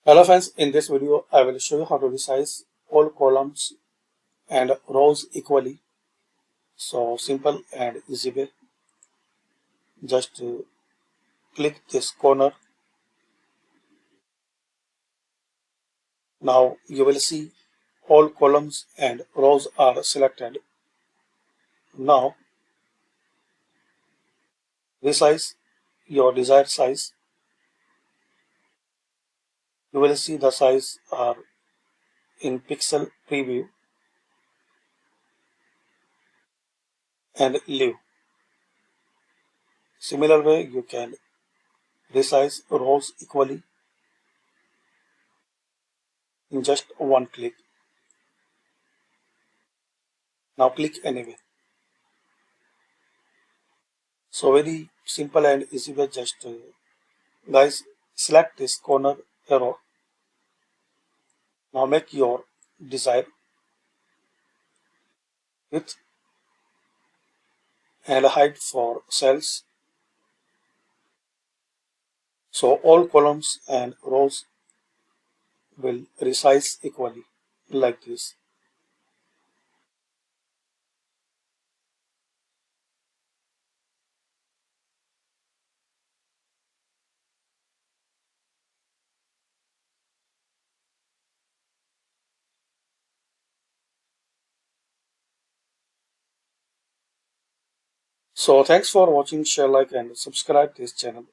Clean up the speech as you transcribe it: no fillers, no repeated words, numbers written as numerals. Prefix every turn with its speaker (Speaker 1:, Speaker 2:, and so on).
Speaker 1: Hello friends, in this video I will show you how to resize all columns and rows equally. So simple and easy way. Just click this corner. Now you will see all columns and rows are selected. Now resize your desired size. You will see the size are in pixel preview and leave. Similar way you can resize rows equally in just one click. Now click anywhere. So very simple and easy way. Just guys, select this corner arrow. Now make your desired width and height for cells. So all columns and rows will resize equally like this. So thanks for watching. Share, like and subscribe this channel.